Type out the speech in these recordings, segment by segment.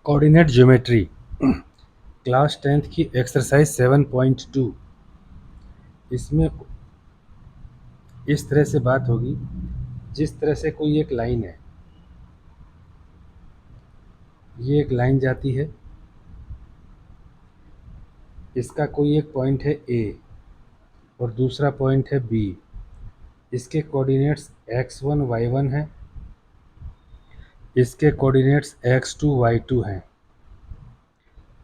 Coordinate geometry class 10th की exercise 7.2। इसमें इस तरह से बात होगी, जिस तरह से कोई एक लाइन है, ये एक लाइन जाती है, इसका कोई एक पॉइंट है ए और दूसरा पॉइंट है बी। इसके कोऑर्डिनेट्स x1 y1 है, इसके कोऑर्डिनेट्स x2 y2 हैं।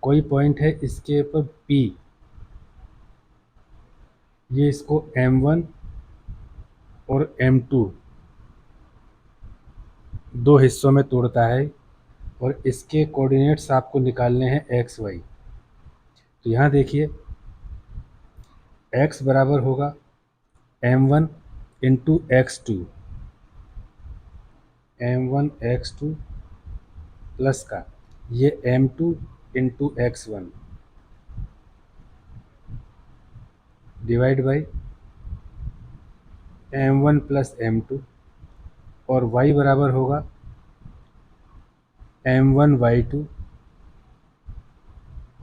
कोई पॉइंट है इसके ऊपर P, ये इसको M1 और M2 दो हिस्सों में तोड़ता है और इसके कोऑर्डिनेट्स आपको निकालने हैं x y। तो यहाँ देखिए x बराबर होगा M1 into x2, M1 x2 plus का ये M2 into x1 divide by M1 plus M2, और y बराबर होगा M1 y2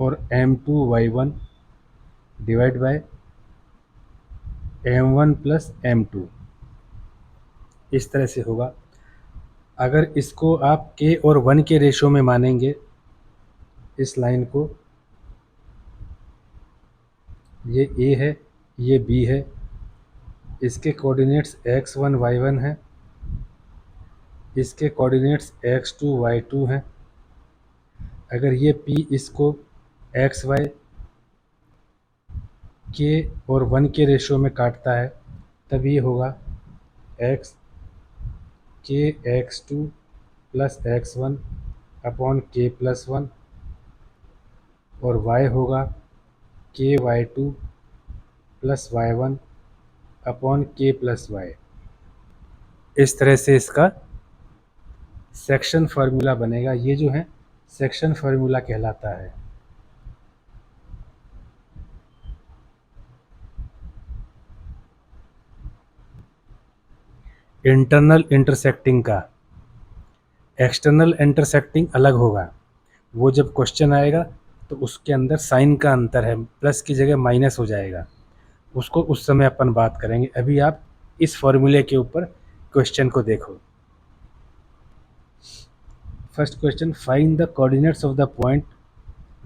और M2 y1 divide by M1 plus M2। इस तरह से होगा। अगर इसको आप k और 1 के रेशो में मानेंगे, इस लाइन को, ये a है, ये b है, इसके कोऑर्डिनेट्स x1 y1 हैं, इसके कोऑर्डिनेट्स x2 y2 हैं। अगर ये p इसको x y k और 1 के रेशो में काटता है, तब ये होगा x k x2 plus x1 upon k plus 1, और y होगा k y2 plus y1 upon k plus y। इस तरह से इसका सेक्शन फार्मूला बनेगा। ये जो है सेक्शन फार्मूला कहलाता है। इंटरनल इंटरसेक्टिंग का एक्सटर्नल इंटरसेक्टिंग अलग होगा। वो जब क्वेश्चन आएगा तो उसके अंदर साइन का अंतर है, प्लस की जगह माइनस हो जाएगा, उसको उस समय अपन बात करेंगे। अभी आप इस फॉर्मूले के ऊपर क्वेश्चन को देखो। First question, find the coordinates of the point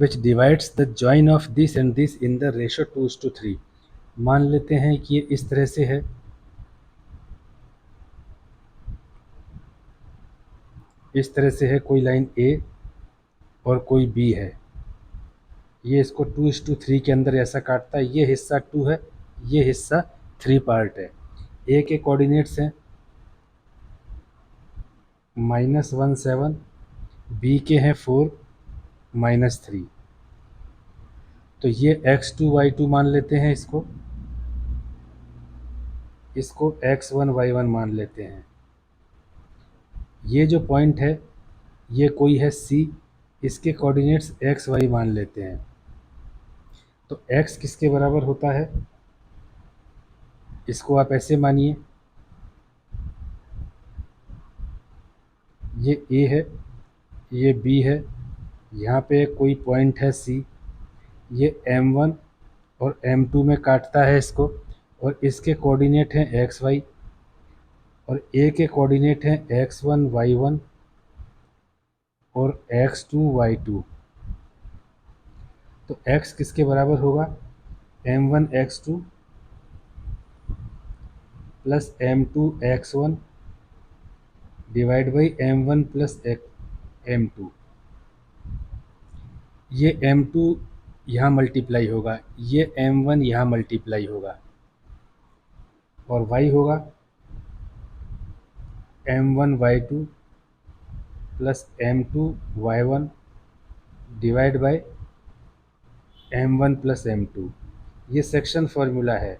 which divides the join of this and this in the ratio 2:3। मान लेते हैं कि ये इस तरह से है, इस तरह से है कोई लाइन A और कोई B है। ये इसको 2:3 के अंदर ऐसा काटता है। ये हिस्सा 2 है, ये हिस्सा 3 पार्ट है। A के कोऑर्डिनेट्स हैं -17, B के हैं 4 -3। तो ये x2 y2 मान लेते हैं, इसको x1 y1 मान लेते हैं। ये जो पॉइंट है ये कोई है C, इसके कोऑर्डिनेट्स x y मान लेते हैं। तो x किसके बराबर होता है, इसको आप ऐसे मानिए, ये A है, ये B है, यहाँ पे कोई पॉइंट है C, ये M1 और M2 में काटता है इसको, और इसके कोऑर्डिनेट हैं x y, और A के कोऑर्डिनेट हैं x1 y1 और x2 y2। तो x किसके बराबर होगा, M1 x2 plus M2 x1 divide by M1 plus M2। ये M2 यहाँ मल्टीप्लाई होगा, ये M1 यहाँ मल्टीप्लाई होगा, और y होगा M1 y2 plus M2 y1 divide by M1 plus M2। ये सेक्शन फार्मूला है,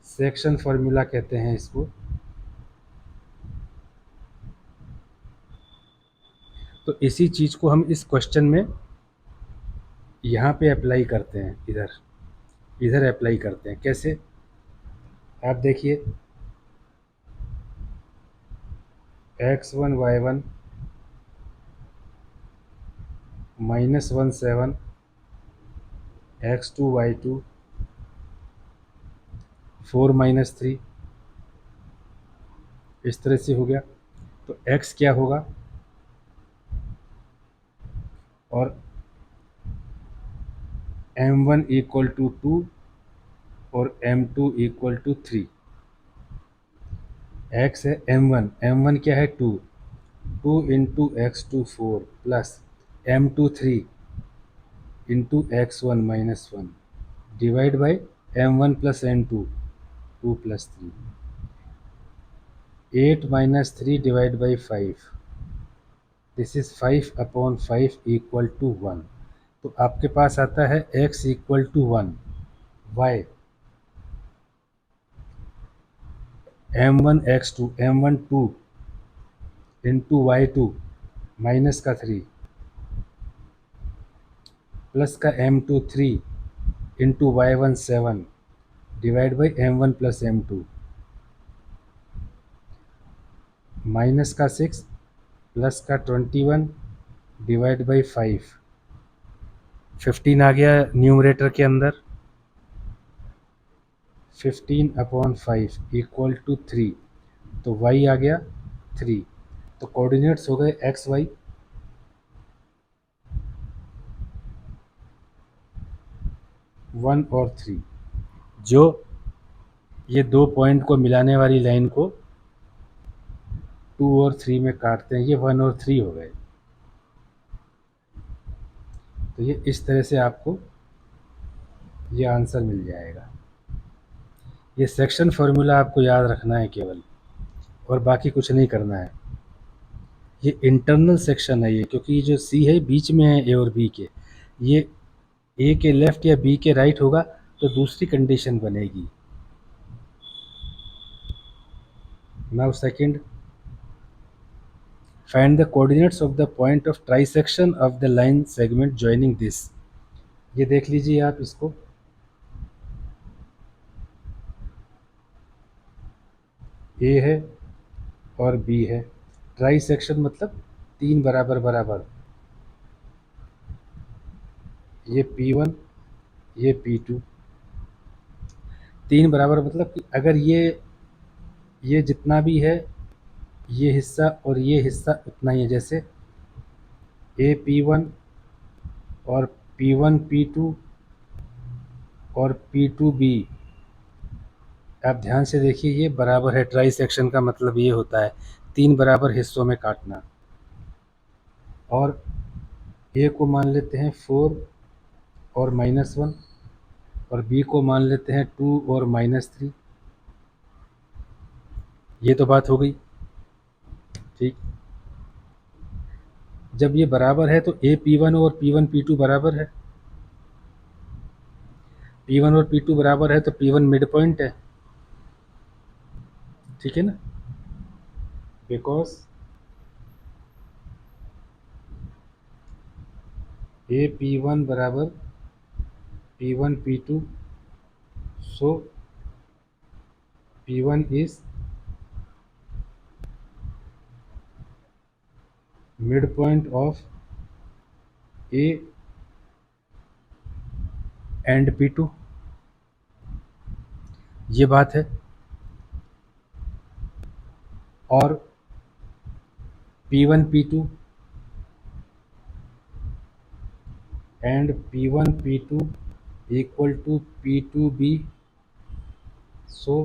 सेक्शन फार्मूला कहते हैं इसको। तो इसी चीज़ को हम इस क्वेश्चन में यहाँ पे अप्लाई करते हैं, इधर अप्लाई करते हैं। कैसे, आप देखिए, x1 y1 -17 x2 y2 4 - 3, इस तरह से हो गया। तो x क्या होगा, और m1 = 2 और m2 = 3। x है m1 क्या है 2, 2 × x2 4 plus m2 3 × x1 -1 divide by m1 + m2 2 + 3, 8 - 3 divide by 5, this is 5/5 = 1। तो आपके पास आता है x = 1, y m1 x2 m1 2 × y2 minus का 3 प्लस का m2 3 × y1 7 divide by m1 + m2 minus का 6 प्लस का 21 डिवाइड बाई 5, 15 आ गया न्यूमरेटर के अंदर, 15/5 = 3। तो y आ गया 3। तो कोऑर्डिनेट्स हो गए x y, 1 और 3, जो ये दो पॉइंट को मिलाने वाली लाइन को 2 और 3 में काटते हैं, ये 1 और 3 हो गए। तो ये इस तरह से आपको ये आंसर मिल जाएगा। ये सेक्शन फार्मूला आपको याद रखना है केवल, और बाकी कुछ नहीं करना है। ये इंटरनल सेक्शन है ये, क्योंकि ये जो सी है बीच में है ए और बी के, ये ए के लेफ्ट या बी के राइट होगा तो दूसरी कंडीशन बनेगी। Now second, find the coordinates of the point of trisection of the line segment joining this. ये देख लीजिए आप इसको, ए है और बी है, ट्राइसेक्शन मतलब 3 बराबर बराबर, ये P1 ये P2, 3 बराबर मतलब कि अगर ये जितना भी है ये हिस्सा और ये हिस्सा उतना ही है, जैसे AP1 और P1 P2 और P2B, आप ध्यान से देखिए ये बराबर है। ट्राई सेक्शन का मतलब ये होता है 3 बराबर हिस्सों में काटना। और ए को मान लेते हैं 4 और -1, और बी को मान लेते हैं 2 और -3। ये तो बात हो गई, ठीक। जब ये बराबर है तो ए P1 और P1 P2 बराबर है, P1 और P2 बराबर है तो P1 मिड पॉइंट है, ठीक है ना, बिकॉज ए P1 बराबर P1 P2, so P1 is mid point of A and P2, ये बात है। और P1 P2 and P1 P2 = P2B, so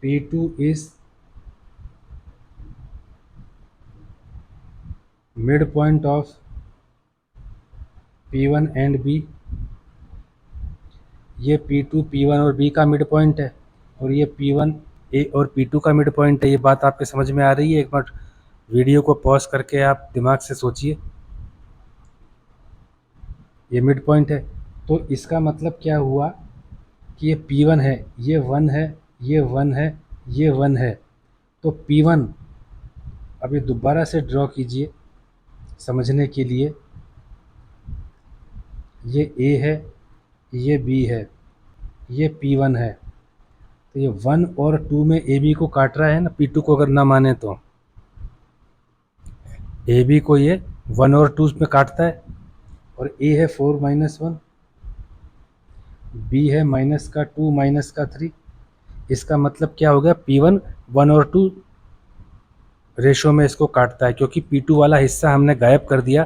P2 is midpoint of P1 and B। ये P2 P1 और B का mid point है, और ये P1 A और P2 का मिड पॉइंट है। ये बात आपके समझ में आ रही है? एक बार वीडियो को पॉज करके आप दिमाग से सोचिए, ये मिड पॉइंट है। तो इसका मतलब क्या हुआ कि ये P1 है, ये 1 है, ये 1 है, ये 1 है, तो P1 अभी दोबारा से ड्रॉ कीजिए समझने के लिए। ये A है, ये B है, ये P1 है, तो ये 1 और 2 में AB को काट रहा है ना, P2 को अगर ना माने तो AB को ये 1 और 2 में काटता है, और ए है 4 - 1, बी है -2 -3। इसका मतलब क्या हो गया, P1 1 और 2 रेशो में इसको काटता है, क्योंकि P2 वाला हिस्सा हमने गायब कर दिया।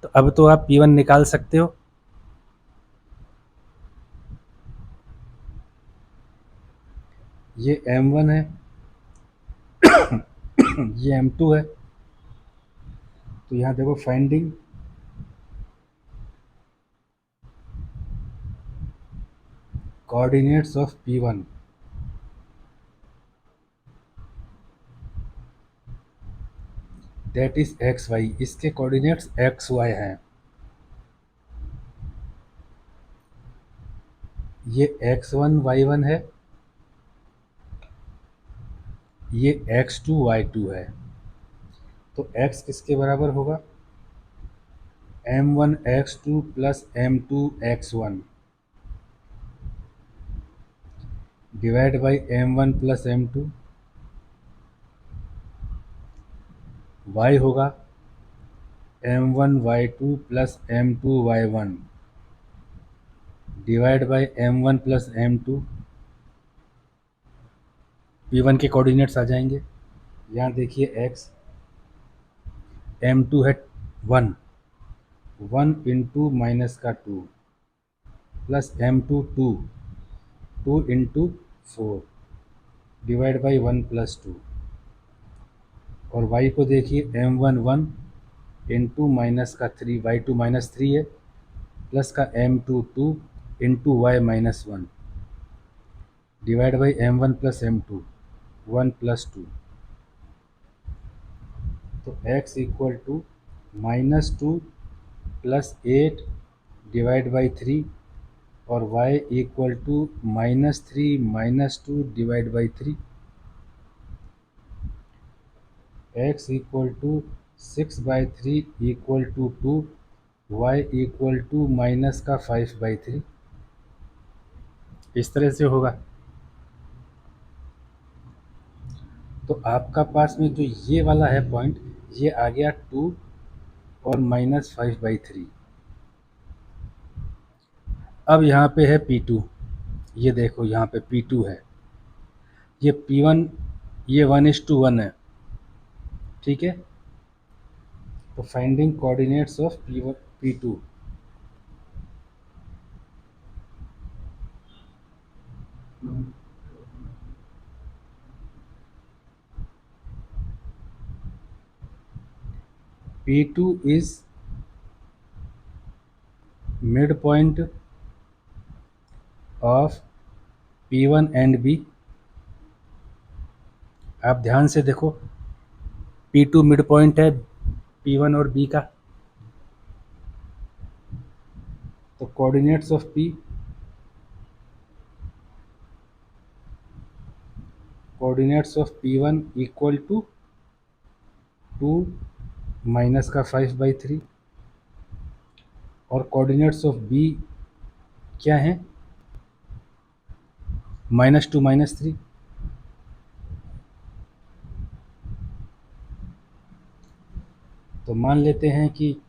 तो अब तो आप P1 निकाल सकते हो। ये M1 है, ये M2 है। तो यहाँ देखो, finding coordinates of P1, that is XY। इसके कोऑर्डिनेट्स XY हैं। ये X1 Y1 है, ये X2 Y2 है। तो X किसके बराबर होगा, M1 X2 plus M2 X1 divide by M1 plus M2। Y होगा M1 Y2 plus M2 Y1 divide by M1 plus M2। P1 के कोऑर्डिनेट्स आ जाएंगे। यहाँ देखिए X, M2 है 1, 1 इंटू माइनस का 2 plus M2 2, 2 into 4 divide by 1 plus 2। और Y को देखिए M1 1 इंटू माइनस का 3, Y2 -3 है, प्लस का M2 2 into Y -1 divide by M1 plus M2 1 plus 2। तो X equal to -2 plus 8 divide by 3, और Y equal to -3 - 2 divide by 3। X equal to 6/3 equal to 2, Y equal to minus का 5/3। इस तरह से होगा। तो आपका पास में जो ये वाला है पॉइंट, ये आ गया 2 और -5/3। अब यहाँ पे है P2, ये देखो यहाँ पे P2 है, ये P1, ये 1:1 है, ठीक है। तो finding coordinates of P1 P2, P2 is midpoint of P1 and B। आप ध्यान से देखो, P2 मिड पॉइंट है P1 और B का। तो coordinates of P, coordinates of P1 equal to 2 minus का 5/3, और कोऑर्डिनेट्स ऑफ B क्या है, -2 -3। तो मान लेते हैं कि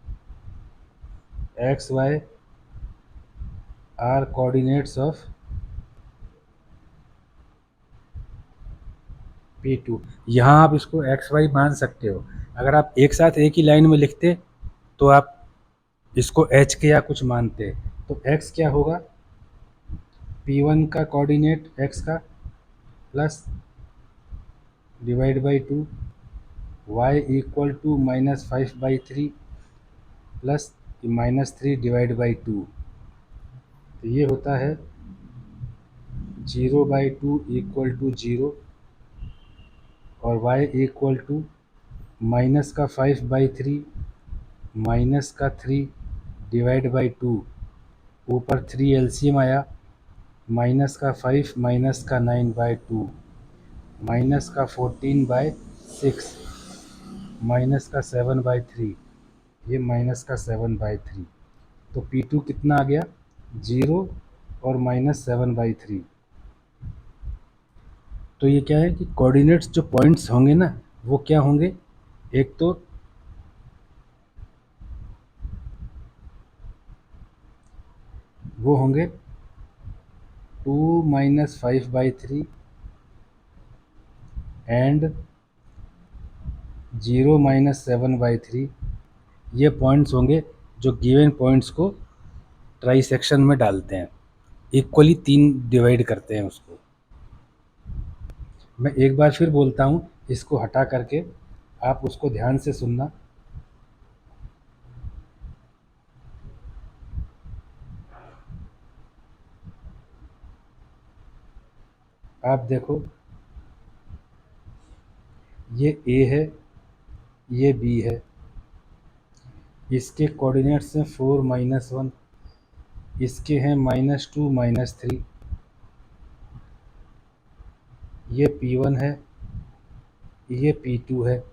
XY are coordinates of P2। यहाँ आप इसको XY मान सकते हो। अगर आप एक साथ एक ही लाइन में लिखते तो आप इसको H के या कुछ मानते। तो X क्या होगा, P1 का कोऑर्डिनेट X का plus divide by 2, Y equal to -5/3 plus -3 divide by 2। तो ये होता है 0/2 इक्वल टू 0, और Y इक्वल टू माइनस का 5/3 माइनस का 3 डिवाइड बाई 2। ऊपर 3 एलसीएम आया, -5 -9/2 -14/6 -7/3, ये -7/3। तो P2 कितना आ गया, 0 और -7/3। तो ये क्या है कि कोऑर्डिनेट्स जो पॉइंट्स होंगे ना, वो क्या होंगे, एक तो वो होंगे 2 - 5/3 एंड 0 - 7/3। ये पॉइंट्स होंगे जो गिवन पॉइंट्स को ट्राई सेक्शन में डालते हैं, इक्वली 3 डिवाइड करते हैं उसको। मैं एक बार फिर बोलता हूँ, इसको हटा करके आप उसको ध्यान से सुनना। आप देखो, ये ए है, ये बी है, इसके कोऑर्डिनेट्स हैं 4 - 1, इसके हैं -2 -3। ये P1 है, ये P2 है,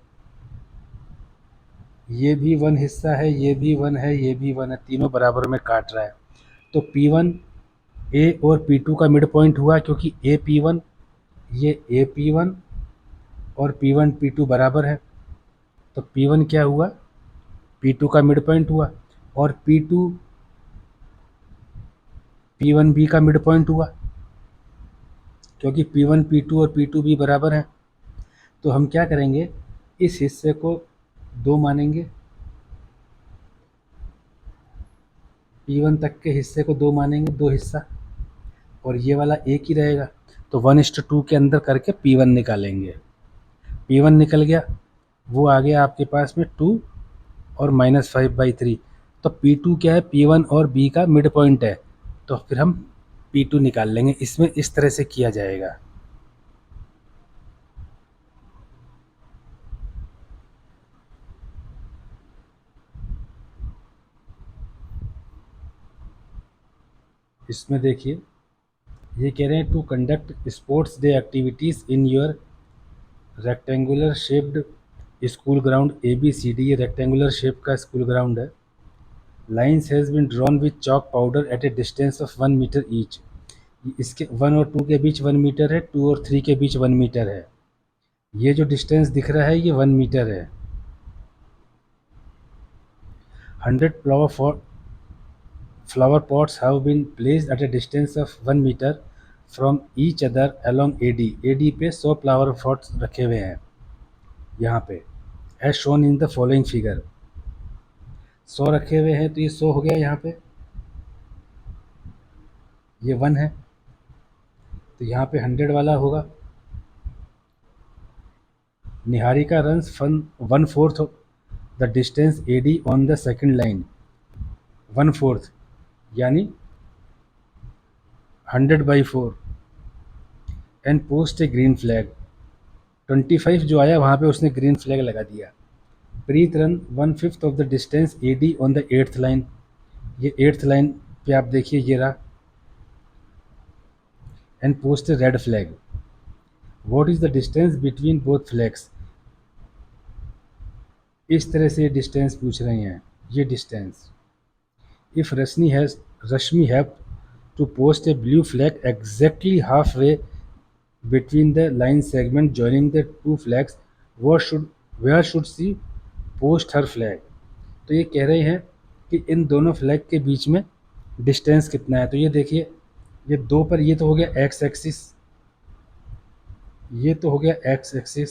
ये भी वन हिस्सा है, ये भी वन है, ये भी वन है, तीनों बराबर में काट रहा है। तो P1 ए और P2 का मिड पॉइंट हुआ, क्योंकि ए P1, ये ए P1 और P1 P2 बराबर है। तो P1 क्या हुआ, P2 का मिड पॉइंट हुआ, और P2 P1 B का मिड पॉइंट हुआ, क्योंकि P1 P2 और P2 B बराबर हैं। तो हम क्या करेंगे, इस हिस्से को 2 मानेंगे, P1 तक के हिस्से को 2 मानेंगे, 2 हिस्सा, और ये वाला एक ही रहेगा। तो 1:2 के अंदर करके P1 निकालेंगे। P1 निकल गया, वो आ गया आपके पास में 2 और -5/3। तो P2 क्या है, P1 और B का मिड पॉइंट है, तो फिर हम P2 निकाल लेंगे। इसमें इस तरह से किया जाएगा। इसमें देखिए, ये कह रहे हैं to conduct sports day activities in your rectangular shaped school ground ABCD। ये रेक्टेंगुलर शेप का स्कूल ग्राउंड है। Lines has been drawn with chalk powder at a distance of 1 metre each. इसके 1 और 2 के बीच 1 मीटर है, 2 और 3 के बीच 1 मीटर है। ये जो डिस्टेंस दिख रहा है, ये 1 मीटर है। 100 flower pots have been placed at a distance of 1 meter from each other along AD। AD पे 100 फ्लावर पॉट्स रखे हुए हैं यहाँ पे, as shown in the following figure. 100 रखे हुए हैं, तो ये 100 हो गया यहाँ पे, ये 1 है, तो यहाँ पे 100 वाला होगा। Niharika runs 1/4 the distance AD on the second line. 1/4 यानी 100/4 and post A green flag. 25 जो आया वहाँ पे उसने ग्रीन फ्लैग लगा दिया। Preet run 1/5 of the distance AD on the 8th line. ये 8th लाइन पे आप देखिए, ये रहा, and post a red flag. What is the distance between both flags. इस तरह से डिस्टेंस पूछ रहे हैं, ये distance. If Rashmi have to post a blue flag exactly half way between the line segment joining the two flags, where should she post her flag। तो ये कह रहे हैं कि इन दोनों फ्लैग के बीच में डिस्टेंस कितना है। तो ये देखिए, ये 2 पर, ये तो हो गया एक्स एक्सिस, ये तो हो गया एक्स एक्सिस,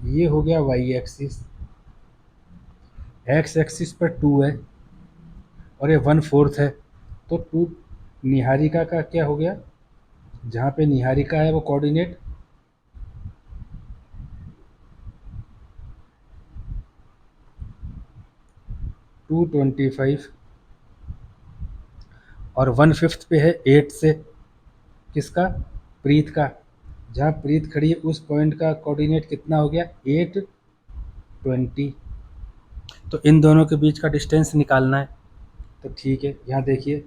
ये हो गया वाई एक्सिस। एक्स एक्सिस पर 2 है और ये 1/4 है, तो 2 निहारिका का क्या हो गया, जहाँ पे निहारिका है वो कोऑर्डिनेट 225, और 1/5 पे है 8 से, किसका, प्रीत का। जहाँ प्रीत खड़ी है उस पॉइंट का कोऑर्डिनेट कितना हो गया, 820। तो इन दोनों के बीच का डिस्टेंस निकालना है। तो ठीक है, यहाँ देखिए,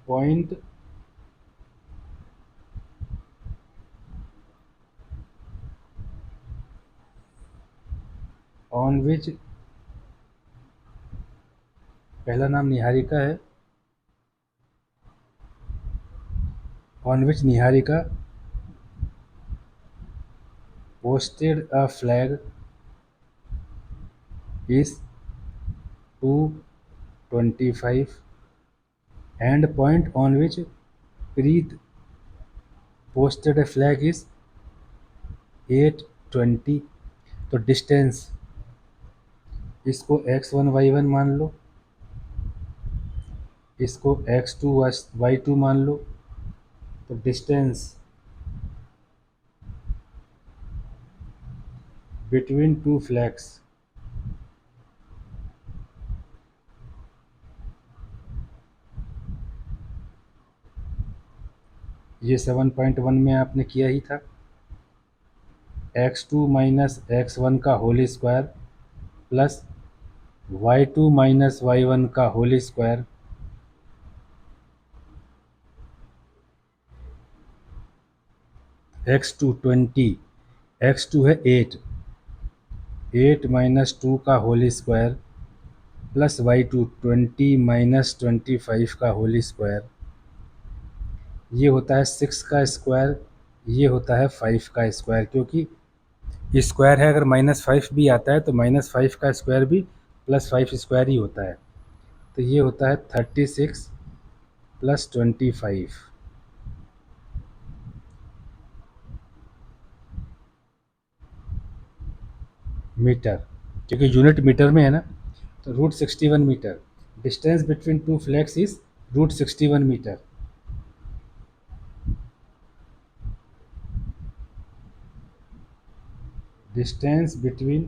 पॉइंट ऑन विच, पहला नाम निहारिका है, on which Niharika posted a flag is 225 and point on which Preet posted a flag is 820। तो डिस्टेंस इसको x1 y1 मान लो, इसको x2 y2 मान लो। तो डिस्टेंस बिटवीन टू फ्लैग्स ये 7.1 में आपने किया ही था। x2 माइनस x1 का whole square plus y2 minus y1 का होल स्क्वायर x2 20, x2 है 8, 8 माइनस 2 का whole square plus y2 20 minus 25 का होल स्क्वायर। ये होता है 6 का स्क्वायर, ये होता है 5 का स्क्वायर, क्योंकि स्क्वायर है, अगर -5 भी आता है तो -5 का स्क्वायर भी +5 स्क्वायर ही होता है। तो ये होता है 36 प्लस 25 मीटर, क्योंकि यूनिट मीटर में है ना। तो √61 metre. Distance between two flags is √61 metre. Distance between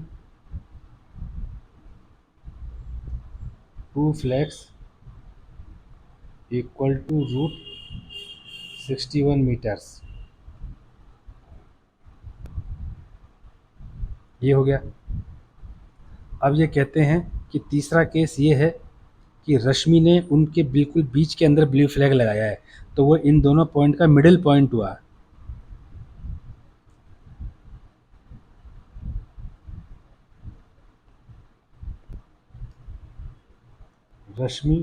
two flags equal to √61 metres. ये हो गया। अब ये कहते हैं कि तीसरा केस ये है कि रश्मि ने उनके बिल्कुल बीच के अंदर ब्लू फ्लैग लगाया है, तो वो इन दोनों पॉइंट का मिडिल पॉइंट हुआ। रश्मि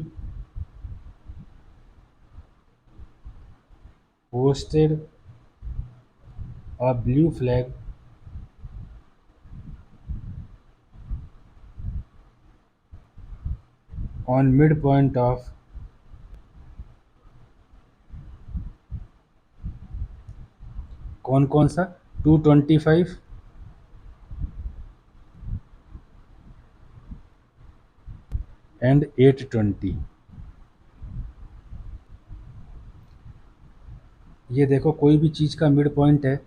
posted a blue flag on midpoint of कौन कौन सा 225 एंड 820। ये देखो कोई भी चीज़ का मिड पॉइंट है,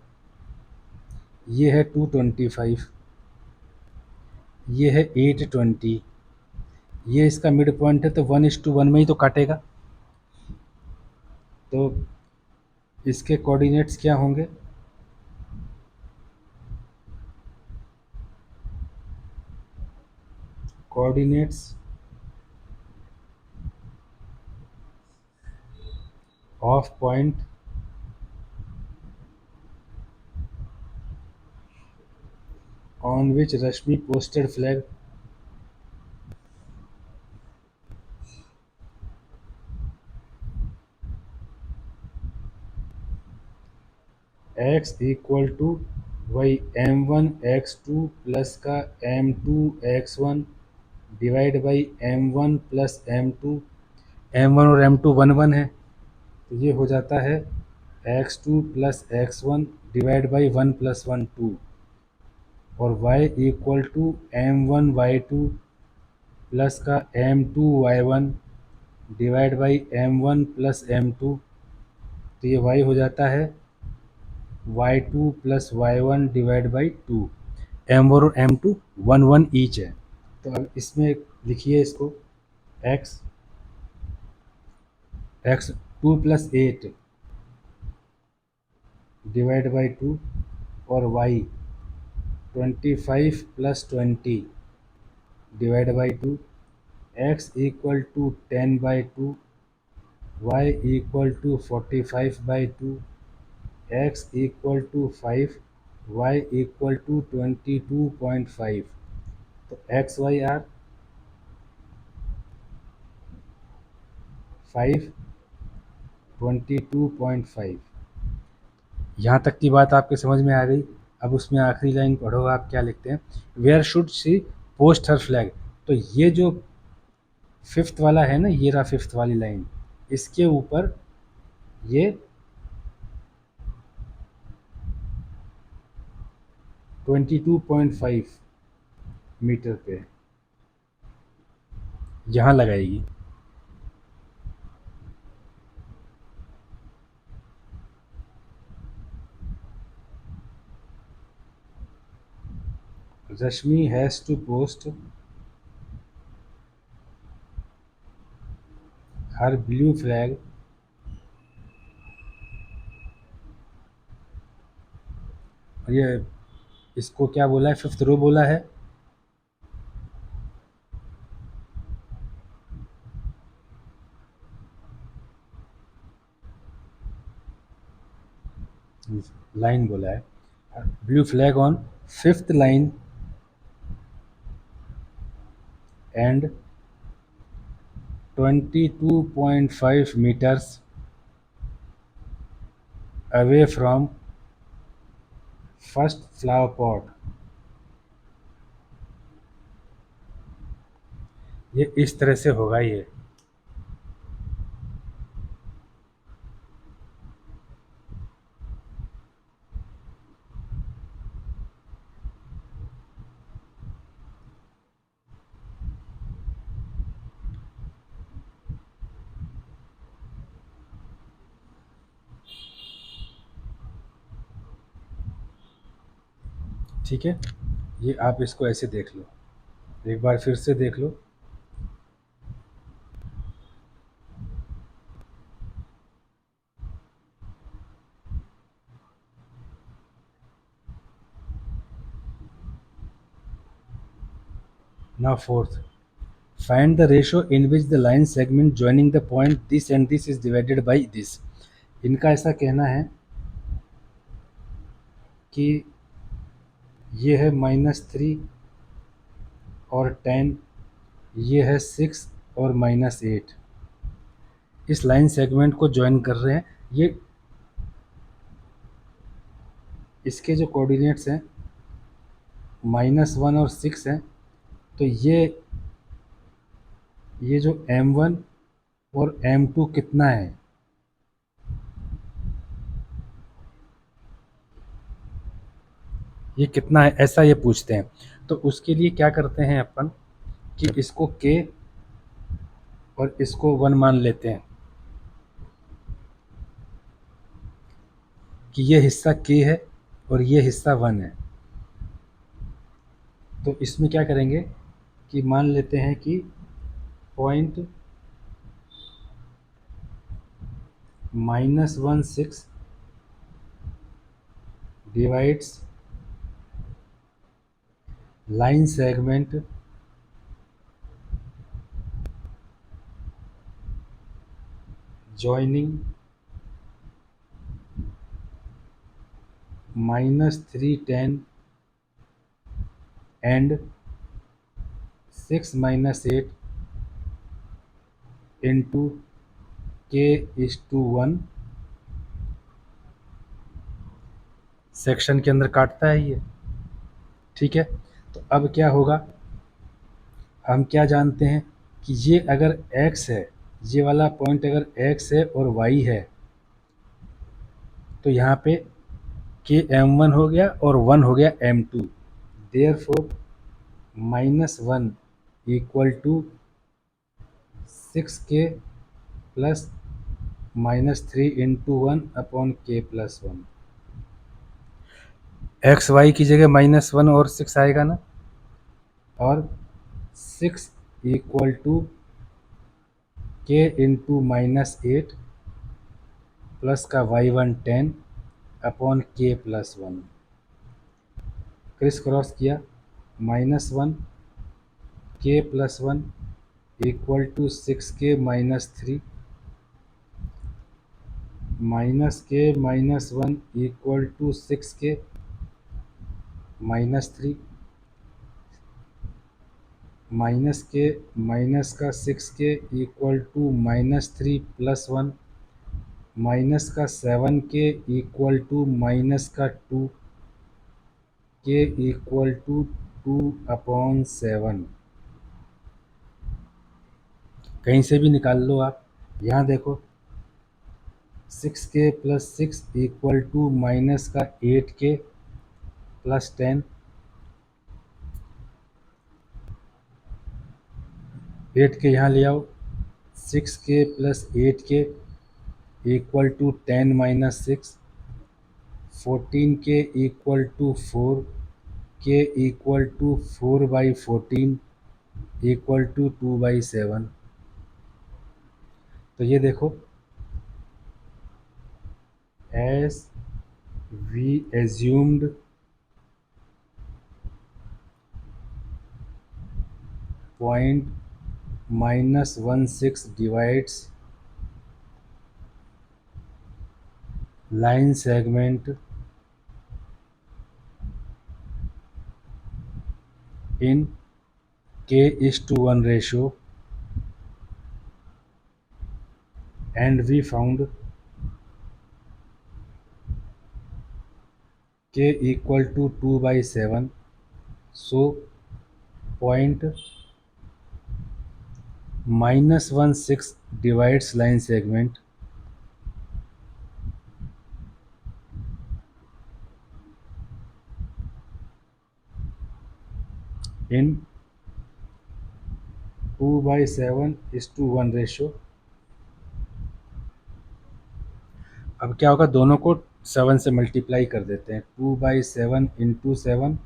ये है 225, ये है 820, ये इसका मिड पॉइंट है, तो 1:1 में ही तो काटेगा। तो इसके कोऑर्डिनेट्स क्या होंगे? Coordinates of point on which Rashmi posted flag x equal to वही m1 x2 प्लस का m2 x1 divide by m1 plus m2। m1 और m2 1 है, तो ये हो जाता है x2 plus x1 divide by 1 plus 1 2, और y equal to m1 y2 plus का m2 y1 divide by m1 plus m2। तो ये y हो जाता है y2 plus y1 divide by 2। m1 और m2 1 ईच है। तो अब इसमें लिखिए इसको x 2 प्लस 8 डिवाइड बाई 2 और y 25 plus 20 divide by 2, x equal to 10 by 2, y equal to 45 by 2, x equal to 5, y equal to 22.5। तो एक्स वाई आर 5 22.5। यहाँ तक की बात आपके समझ में आ गई। अब उसमें आखिरी लाइन पढ़ो, आप क्या लिखते हैं? Where should she post her flag. तो ये जो फिफ्थ वाला है ना, ये रहा फिफ्थ वाली लाइन, इसके ऊपर ये 22.5 मीटर पे यहाँ लगाएगी। Rashmi has to post her blue flag ये इसको क्या बोला है, फिफ्थ रो बोला है। लाइन बोला है, blue flag on fifth line and 22.5 meters away from first flower pot। ये इस तरह से होगा ये। ठीक है, ये आप इसको ऐसे देख लो, एक बार फिर से देख लो। Now fourth, find the ratio in which the line segment joining the point this and this is divided by this। इनका ऐसा कहना है कि ये है -3 और 10, ये है 6 और -8, इस लाइन सेगमेंट को ज्वाइन कर रहे हैं। ये इसके जो कोऑर्डिनेट्स हैं -1 और 6 हैं, तो ये जो M1 और M2 कितना है, ये कितना है, ऐसा ये पूछते हैं। तो उसके लिए क्या करते हैं अपन कि इसको K और इसको 1 मान लेते हैं कि ये हिस्सा K है और ये हिस्सा 1 है। तो इसमें क्या करेंगे कि मान लेते हैं कि point -16 divides line segment joining -310 and 6 -8 into K/1 section के अंदर काटता है ये। ठीक है, तो अब क्या होगा, हम क्या जानते हैं कि ये अगर x है, ये वाला पॉइंट अगर x है और y है, तो यहाँ पे M1 हो गया और 1 हो गया M2। Therefore -1 = 6K plus -3 × 1/K+1। X Y की जगह -1 और 6 आएगा ना, और 6 = K × -8 प्लस का y1 10/K+1। क्रिस क्रॉस किया, -1 K+1 = 6K - 3 -K - 1 = 6K -3 -K minus का 6K = -3 + 1 माइनस का 7K = -2K = 2/7, कहीं से भी निकाल लो आप। यहाँ देखो 6k+6 इक्वल टू माइनस का 8k+10, 8k यहाँ ले आओ, 6k+8k equal to 10 - 6, 14k equal to 4, k equal to 4/14 equal to 2/7। तो ये देखो, as we assumed .-16 divides line segment in k:1 ratio, and we found k equal to 2/7. So point -16 divides line segment in 2/7:1 ratio. अब क्या होगा, दोनों को 7 से multiply कर देते हैं। 2/7 ×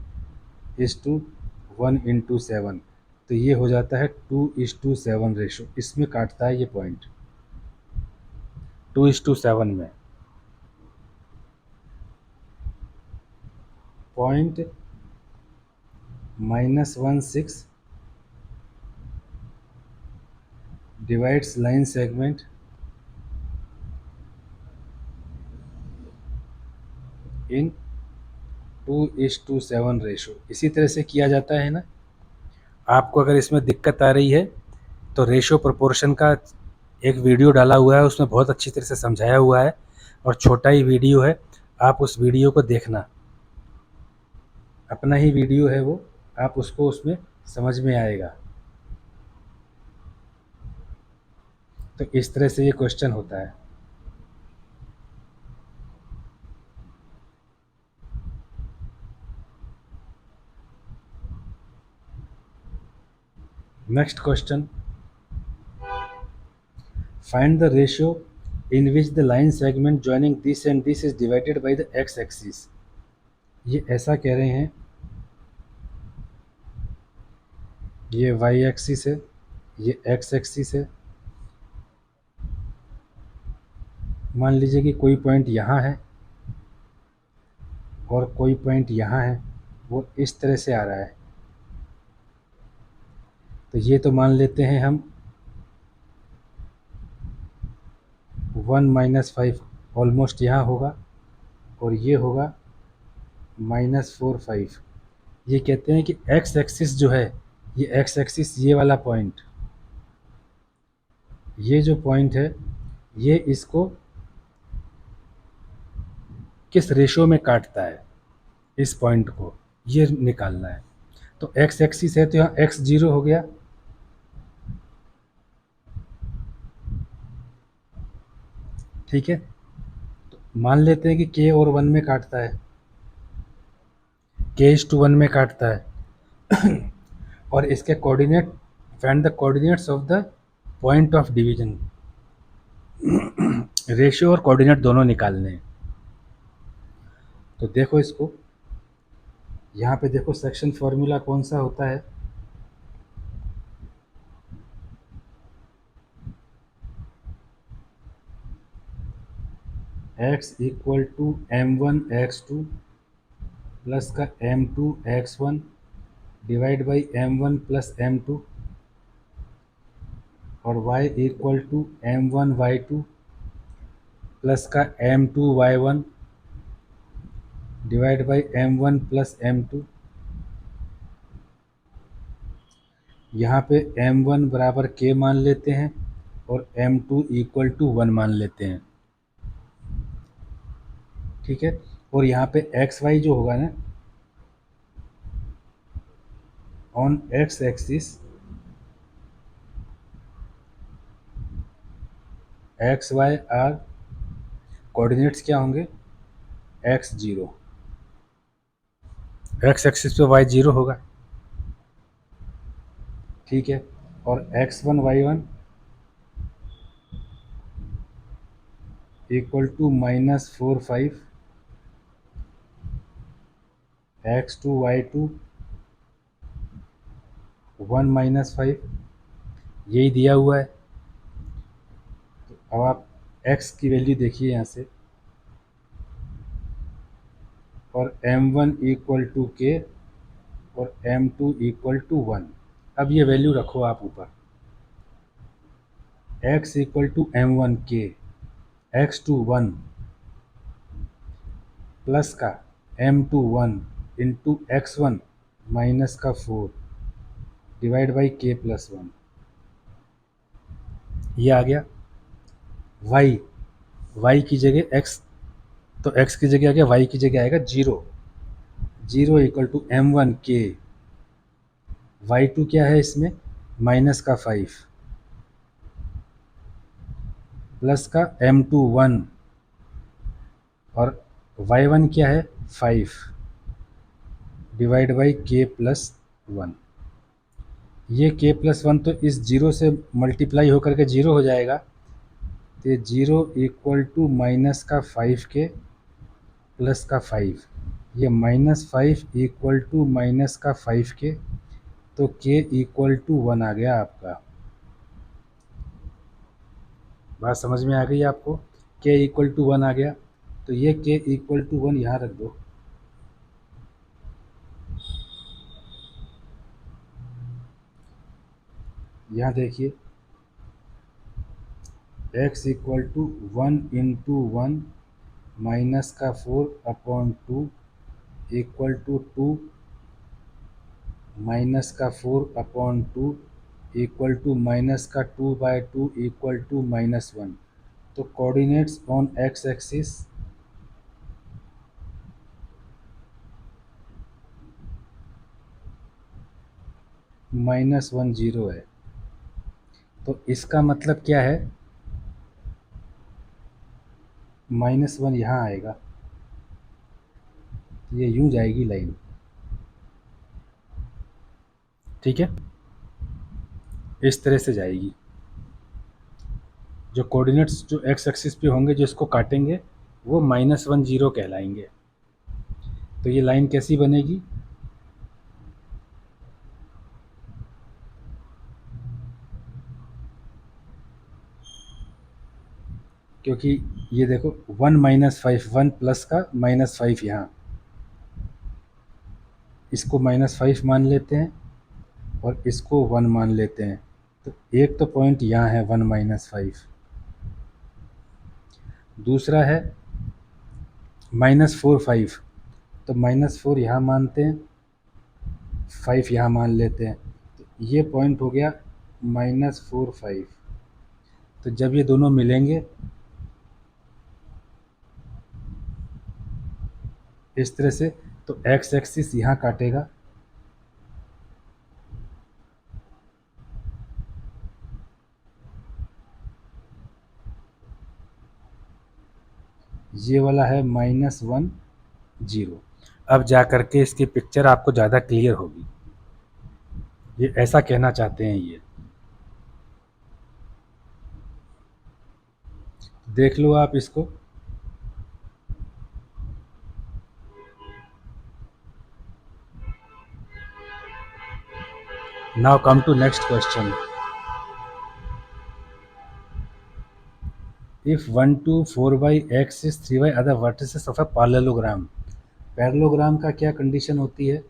7:1 × 7, तो ये हो जाता है 2:7 रेशो। इसमें काटता है ये पॉइंट 2:7 में। Point -16 divides line segment in 2:7 ratio. इसी तरह से किया जाता है ना। आपको अगर इसमें दिक्कत आ रही है तो रेशो प्रोपोर्शन का एक वीडियो डाला हुआ है, उसमें बहुत अच्छी तरह से समझाया हुआ है, और छोटा ही वीडियो है, आप उस वीडियो को देखना। अपना ही वीडियो है वो, आप उसको, उसमें समझ में आएगा। तो इस तरह से ये क्वेश्चन होता है। Next question, find the ratio in which the line segment joining this and this is divided by the x axis. ये ऐसा कह रहे हैं, ये वाई एक्सिस है, ये एक्स एक्सिस है। मान लीजिए कि कोई पॉइंट यहाँ है और कोई पॉइंट यहाँ है, वो इस तरह से आ रहा है। तो ये तो मान लेते हैं हम 1 - 5 ऑलमोस्ट यहाँ होगा, और ये होगा -4 5। ये कहते हैं कि एक्स एक्सिस जो है, ये एक्स एक्सिस, ये वाला पॉइंट, ये जो पॉइंट है, ये इसको किस रेशो में काटता है, इस पॉइंट को ये निकालना है। तो एक्स एक्सिस है तो यहाँ x0 हो गया, ठीक है। तो मान लेते हैं कि k और 1 में काटता है, k:1 में काटता है। और इसके coordinate, find the coordinates of the point of division. Ratio और कोऑर्डिनेट दोनों निकालने हैं। तो देखो इसको, यहाँ पे देखो सेक्शन फॉर्मूला कौन सा होता है, x equal to m1x2 plus का m2x1 divide by m1 plus m2, और y equal to m1y2 plus का m2y1 divide by m1 plus m2। यहाँ पे m1 बराबर k मान लेते हैं और m2 इक्वल टू 1 मान लेते हैं, ठीक है। और यहाँ पे एक्स वाई जो होगा ना, on x axis x y are coordinates क्या होंगे, एक्स जीरो, एक्स एक्सिस पे वाई जीरो होगा, ठीक है। और x one y one equal to -4 5, x two y two 1 - 5, यही दिया हुआ है। अब आप x की वैल्यू देखिए यहाँ से, और m1 इक्वल टू के और m2 इक्वल टू 1। अब ये वैल्यू रखो आप ऊपर, x इक्वल टू m1 के, x2 1 प्लस का m2 1 इंटू x1 माइनस का 4 डिवाइड बाई k प्लस 1, ये आ गया। y की जगह x, तो x की जगह आ गया, y की जगह आएगा 0, 0 इक्वल टू m1 के, y2 क्या है इसमें, माइनस का 5 प्लस का m2 1, और y1 क्या है 5 डिवाइड बाई k प्लस 1। ये k प्लस 1 तो इस जीरो से मल्टीप्लाई होकर के जीरो हो जाएगा, तो ये 0 इक्वल टू माइनस का 5k प्लस का 5, ये -5 इक्वल टू माइनस का 5k, तो k इक्वल टू 1 आ गया आपका। बात समझ में आ गई आपको, k इक्वल टू 1 आ गया, तो ये k इक्वल टू 1 यहाँ रख दो। यहाँ देखिए x equal to 1 into 1 minus का 4/2 इक्वल टू 2 माइनस का 4/2 इक्वल टू माइनस का 2/2 इक्वल टू -1। तो कोऑर्डिनेट्स ऑन एक्स एक्सिस -1 0 है, तो इसका मतलब क्या है, -1 यहाँ आएगा, ये यूं जाएगी लाइन, ठीक है, इस तरह से जाएगी। जो कोऑर्डिनेट्स जो एक्स एक्सिस पे होंगे जो इसको काटेंगे वो -1 0 कहलाएंगे। तो ये लाइन कैसी बनेगी, क्योंकि ये देखो 1 -5, 1 प्लस का -5 यहाँ, इसको -5 मान लेते हैं और इसको 1 मान लेते हैं, तो एक तो पॉइंट यहाँ है 1 -5, दूसरा है -4 5, तो -4 यहाँ मानते हैं, 5 यहाँ मान लेते हैं, तो ये पॉइंट हो गया -4 5। तो जब ये दोनों मिलेंगे इस तरह से, तो एक्स एक्सिस यहाँ काटेगा, ये वाला है -1 0। अब जा करके इसकी पिक्चर आपको ज़्यादा क्लियर होगी, ये ऐसा कहना चाहते हैं ये, देख लो आप इसको। Now come to next question. If 1 to 4 by x is 3 by other vertices of a parallelogram, parallelogram का क्या कंडीशन होती है,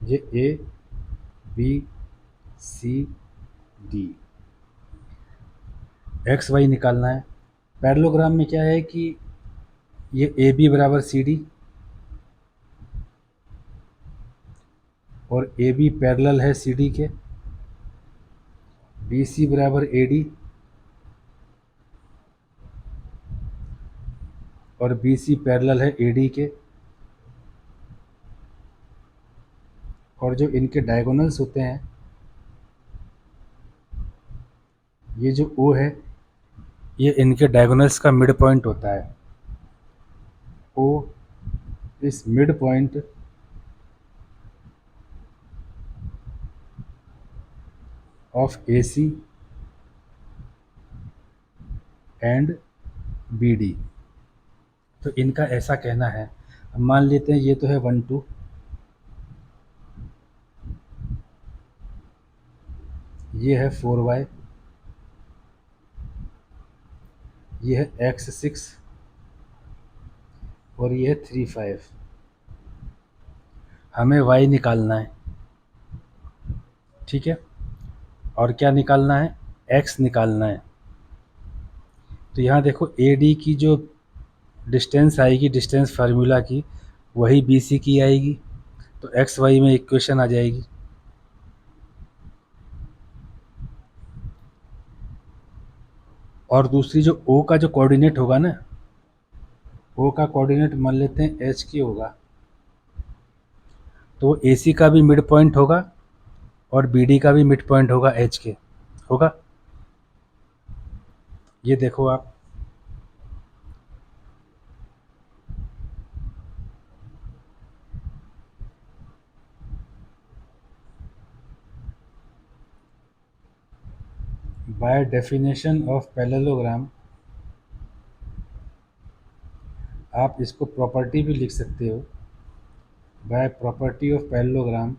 ये A B C D x y निकालना है। पैरेललोग्राम में क्या है कि ये ए बी बराबर सी डी और ए बी पैरेलल है सी डी के, बी सी बराबर ए डी और बी सी पैरेलल है ए डी के, और जो इनके डायगोनल्स होते हैं, ये जो ओ है ये इनके डायगोनल्स का मिड पॉइंट होता है। O is mid point of A C and B D. तो इनका ऐसा कहना है, अब मान लेते हैं ये तो है 1 2, ये है 4y, ये है x6 और ये है 3 5। हमें y निकालना है, ठीक है, और क्या निकालना है, x निकालना है। तो यहाँ देखो ए डी की जो डिस्टेंस आएगी, डिस्टेंस फार्मूला की, वही बी सी की आएगी, तो एक्स वाई में इक्वेशन आ जाएगी। और दूसरी जो ओ का जो कोऑर्डिनेट होगा ना, ओ का कोऑर्डिनेट मान लेते हैं एच की होगा, तो ए सी का भी मिड पॉइंट होगा और बी डी का भी मिड पॉइंट होगा एच के, होगा। ये देखो आप, बाय डेफिनेशन ऑफ पैरेललोग्राम, आप इसको प्रॉपर्टी भी लिख सकते हो, by property of parallelogram,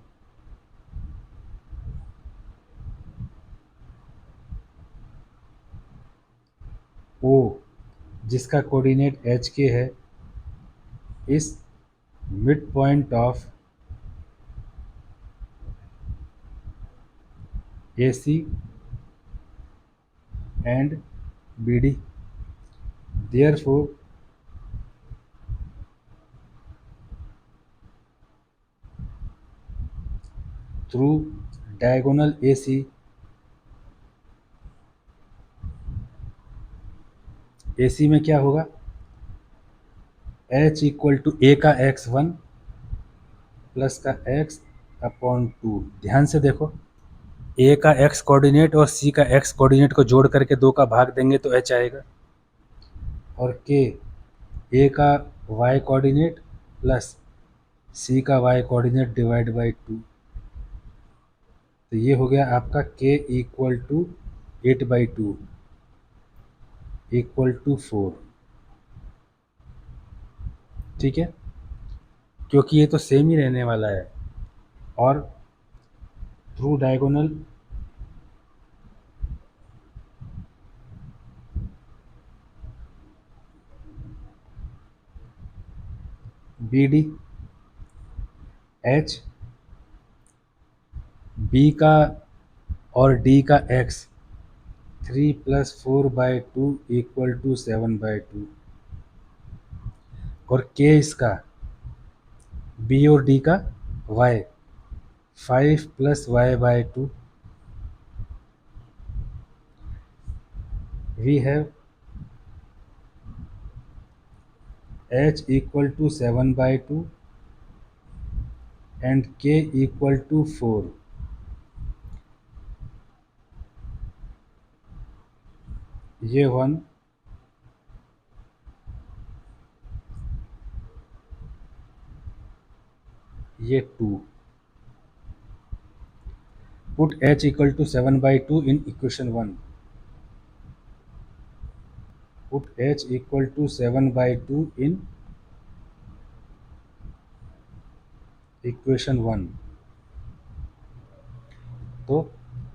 O जिसका कोऑर्डिनेट एच के है is mid point of A C and B D, therefore through diagonal AC, AC में क्या होगा, H इक्वल टू ए का x1 प्लस का x अपॉन 2। ध्यान से देखो, ए का x कोऑर्डिनेट और सी का x कोऑर्डिनेट को जोड़ करके 2 का भाग देंगे तो h आएगा, और k ए का y कोऑर्डिनेट प्लस सी का y कोऑर्डिनेट डिवाइड बाई 2। तो ये हो गया आपका k equal to 8/2 equal to 4, ठीक है, क्योंकि ये तो सेम ही रहने वाला है। और through diagonal B D H B का और डी का एक्स 3+4/2 इक्वल टू 7/2, और के इसका बी और डी का y 5+y/2। We have h equal to 7/2 and k equal to 4। ये 1, ये 2। Put h equal to 7/2 in equation 1, put h equal to 7/2 in equation 1। तो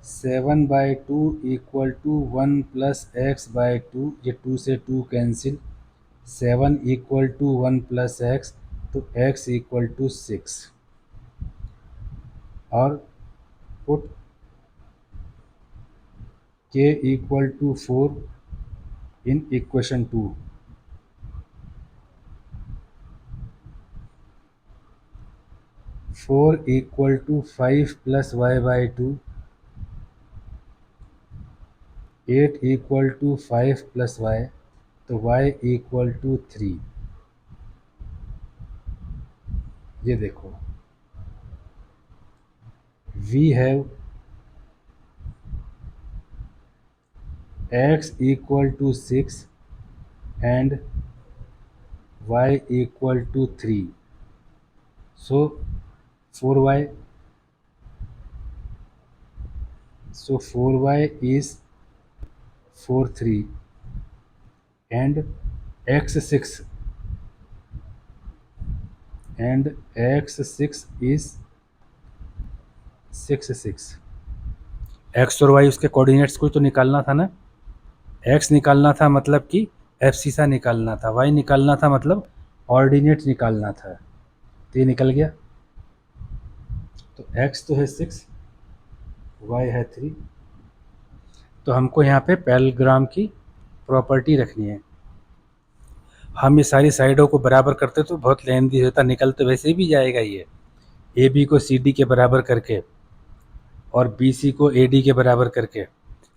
7/2 इक्वल टू 1+x/2, ये 2 से 2 कैंसिल, 7 इक्वल टू 1+x, तो x equal to 6। और put k equal to 4 in equation 2। 4 equal to 5+y/2 8 equal to 5 plus y, तो y equal to 3। ये देखो, we have x equal to 6 and y equal to 3, so 4y, so 4y is 4 3 and x6 and x6 is 6 6। x और y उसके coordinates को तो निकालना था ना। x निकालना था मतलब कि एब्सिसा निकालना था, y निकालना था मतलब ऑर्डिनेट निकालना था। तो ये निकल गया। तो x तो है 6, y है 3। तो हमको यहाँ पे पैरेललोग्राम की प्रॉपर्टी रखनी है। हम ये सारी साइडों को बराबर करते तो बहुत लेंदी होता, निकल तो वैसे भी जाएगा ये, ए बी को सी डी के बराबर करके और बी सी को ए डी के बराबर करके,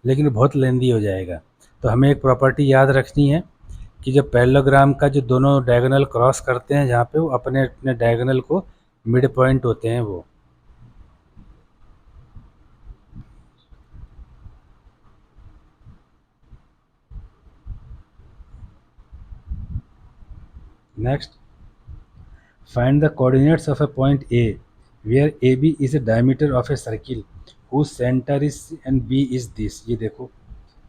लेकिन बहुत लेंदी हो जाएगा। तो हमें एक प्रॉपर्टी याद रखनी है कि जब पैरेललोग्राम का जो दोनों डायगोनल क्रॉस करते हैं, जहाँ पे वो अपने अपने डायगोनल को मिड पॉइंट होते हैं वो। Next, find the coordinates of a point A where A B is a diameter of a circle whose center is and B is this। ये देखो,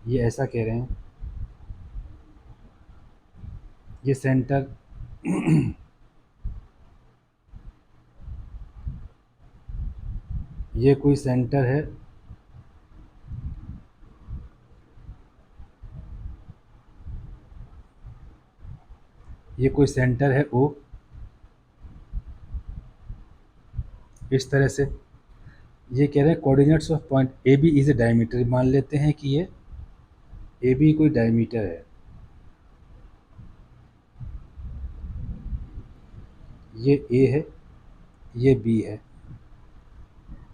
ये ऐसा कह रहे हैं, ये सेंटर ये कोई सेंटर है, ये कोई सेंटर है O, इस तरह से। ये कह रहे हैं coordinates of point A B is a diameter, मान लेते हैं कि ये ए बी कोई डायमीटर है, ये ए है, ये बी है।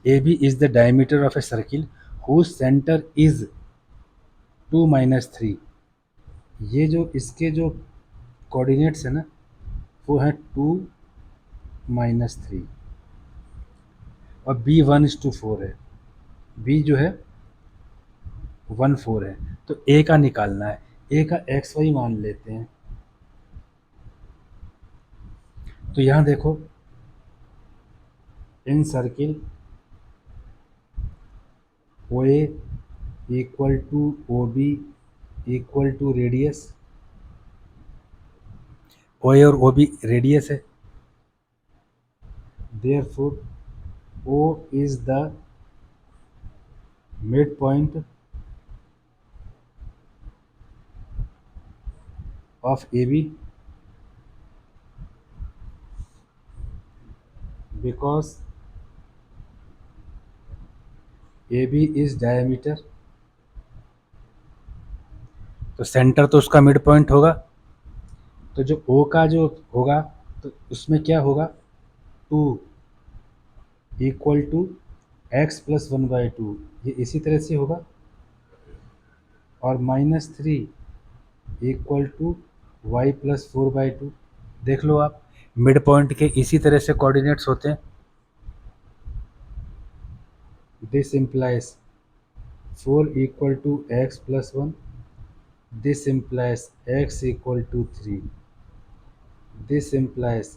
A B is the diameter of a circle whose centre is 2 - 3। ये जो इसके जो कोऑर्डिनेट्स है ना, वो है 2 - 3 और बी 1:4 है, बी जो है 1 4 है। तो ए का निकालना है, ए का एक्स वाई मान लेते हैं। तो यहाँ देखो, in circle O A equal to O B equal to radius, O A और ओ बी रेडियस है, therefore O is the mid point of AB because AB is diameter। तो सेंटर तो उसका मिड पॉइंट होगा, तो जो O का जो होगा तो उसमें क्या होगा, 2 इक्वल टू एक्स प्लस 1/2, ये इसी तरह से होगा, और -3 इक्वल टू वाई प्लस 4/2। देख लो आप, मिड पॉइंट के इसी तरह से कोऑर्डिनेट्स होते हैं। This implies 4 equal to x plus 1, this implies x equal to 3, this implies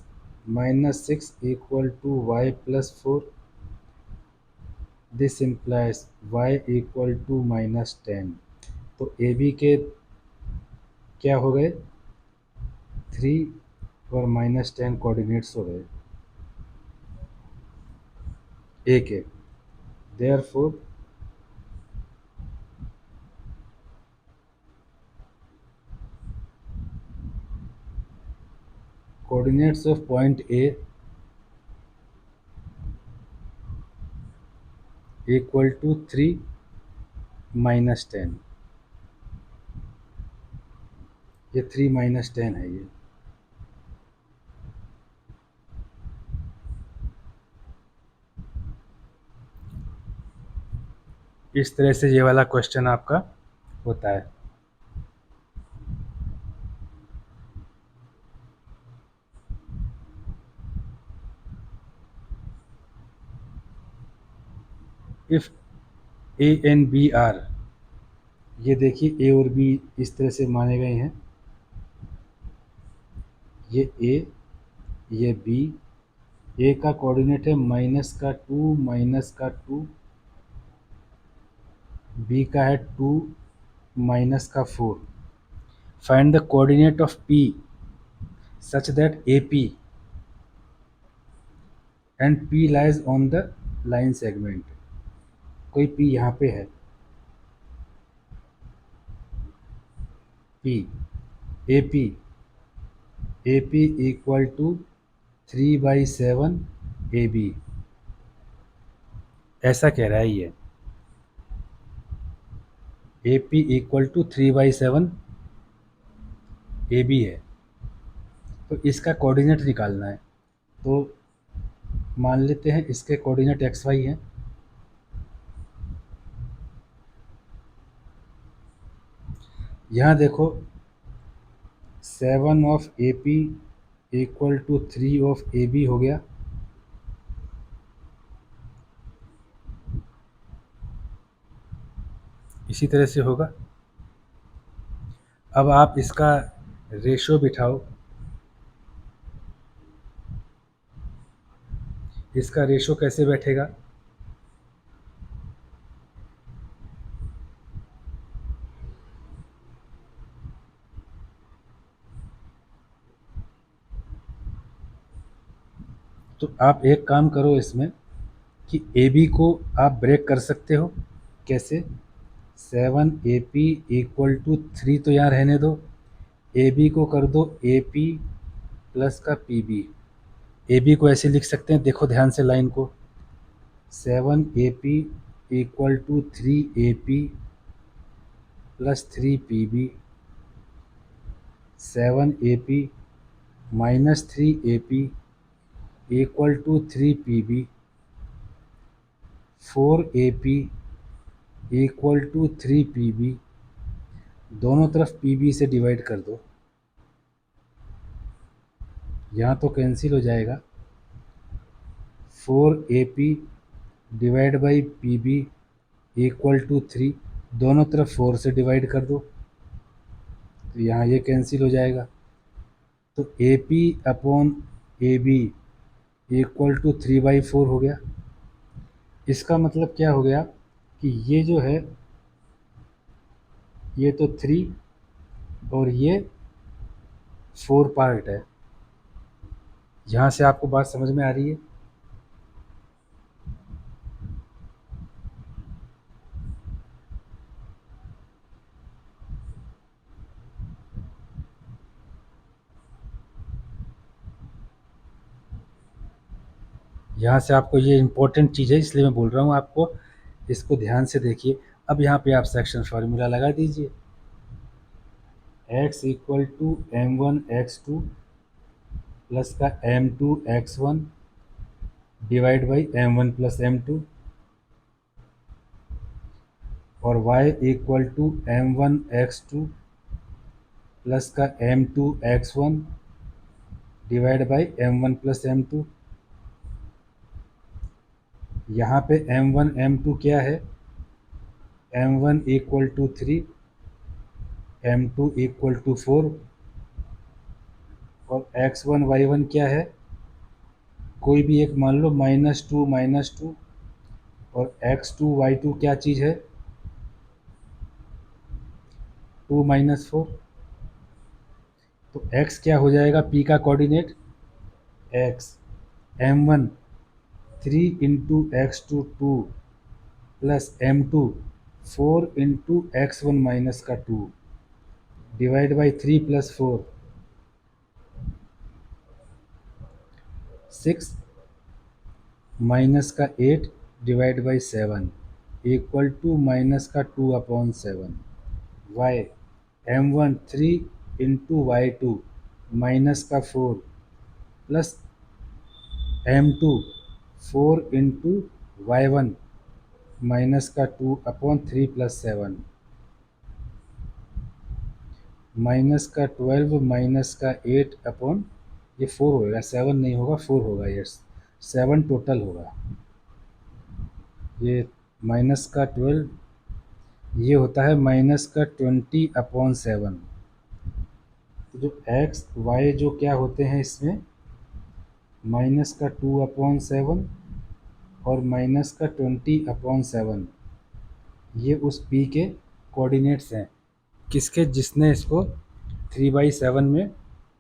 -6 equal to y plus 4, this implies y equal to -10। तो ए बी के क्या हो गए, 3 और -10 कोऑर्डिनेट्स हो गए ए के। Therefore coordinates of point A equal to 3 -10, ये 3 -10 है ये। इस तरह से ये वाला क्वेश्चन आपका होता है। If A and B are, ये देखिए ए और बी इस तरह से माने गए हैं, ये ए, ये बी। ए का कोऑर्डिनेट है -2 -2, बी का है 2 -4। Find the coordinate of P such that A P and P lies on the line segment. कोई पी यहाँ पे है, P, A P, A P equal to 3/7 A B, ऐसा कह रहा है ये। A P equal to 3/7 A B है, तो इसका कोऑर्डिनेट निकालना है। तो मान लेते हैं इसके कोऑर्डिनेट एक्स वाई हैं। यहाँ देखो 7 of A P equal to 3 of A B हो गया। इसी तरह से होगा। अब आप इसका रेशो बिठाओ, इसका रेशो कैसे बैठेगा? तो आप एक काम करो इसमें कि ए बी को आप ब्रेक कर सकते हो। कैसे? 7 ए पी इक्वल टू 3 तो यहाँ रहने दो, ए बी को कर दो ए पी प्लस का पी बी। ए बी को ऐसे लिख सकते हैं, देखो ध्यान से लाइन को, 7 A P equal to 3 A P plus 3 P B. 7 A P minus 3 A P equal to 3 P B. 4 A P equal to 3 P B. दोनों तरफ पी बी से डिवाइड कर दो, यहाँ तो कैंसिल हो जाएगा। 4 A P divide by P B equal to 3, दोनों तरफ 4 से डिवाइड कर दो, तो यहाँ ये कैंसिल हो जाएगा। तो A P upon A B equal to 3/4 हो गया। इसका मतलब क्या हो गया कि ये जो है ये तो 3 और ये 4 पार्ट है। यहाँ से आपको बात समझ में आ रही है? यहाँ से आपको ये इम्पोर्टेंट चीज़ है, इसलिए मैं बोल रहा हूँ आपको, इसको ध्यान से देखिए। अब यहाँ पे आप सेक्शन फार्मूला लगा दीजिए, x equal to m1 x2 plus का m2 x1 divide by m1 plus m2, और y equal to m1 x2 plus का m2 x1 divide by m1 plus m2। यहाँ पे m1 m2 क्या है? m1 equal to 3, m2 equal to 4, और x1 y1 क्या है? कोई भी एक मान लो -2 और x2 y2 क्या चीज़ है? 2 - 4। तो x क्या हो जाएगा p का coordinate? x m1 3 into x2 2 plus m2 4 into x1 minus का 2 डिवाइड बाई 3 प्लस 4 6 माइनस का 8 divide by 7 equal to -2/7। y m1 3 into y2 minus का 4 plus m2 4 into y1 minus का 2/3 प्लस 7। माइनस का 12 minus का 8 upon ये 4 होगा, 7 नहीं होगा, 4 होगा, ये 7 टोटल होगा। ये माइनस का 12 ये होता है माइनस का 20 अपॉन 7। तो जो एक्स वाई जो क्या होते हैं इसमें, माइनस का 2 अपॉन 7 और माइनस का 20 अपॉन 7, ये उस पी के कोऑर्डिनेट्स हैं। किसके? जिसने इसको 3/7 में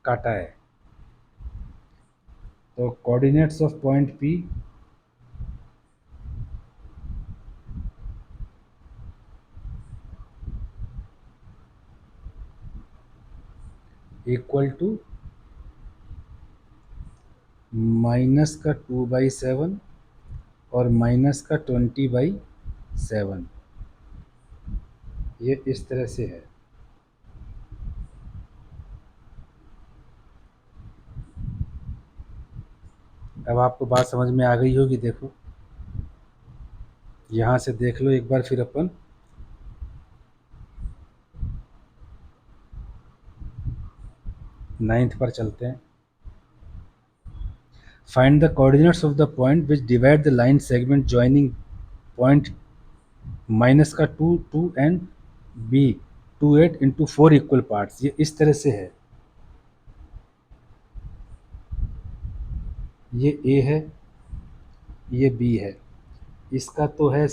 काटा है। तो coordinates of point P equal to minus का 2/7 और माइनस का 20/7, ये इस तरह से है। अब आपको बात समझ में आ गई होगी। देखो यहाँ से देख लो एक बार, फिर अपन 9th पर चलते हैं। Find the coordinates of the point which divide the line segment joining point minus का 2 and B 28 into 4 equal parts. ये इस तरह से है। ये ए है, ये बी है। इसका तो है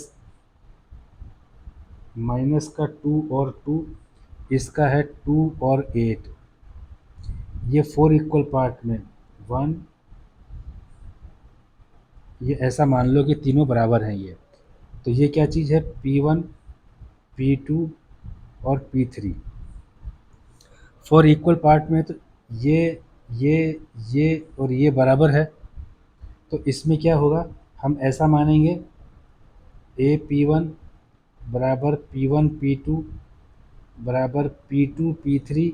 माइनस का 2 और 2, इसका है 2 और 8। ये 4 इक्वल पार्ट में 1, ये ऐसा मान लो कि तीनों बराबर हैं ये। तो ये क्या चीज़ है? P1 P2 और P3 4 इक्वल पार्ट में। तो ये ये ये और ये बराबर है। तो इसमें क्या होगा? हम ऐसा मानेंगे ए P1 बराबर P1 P2 बराबर P2 P3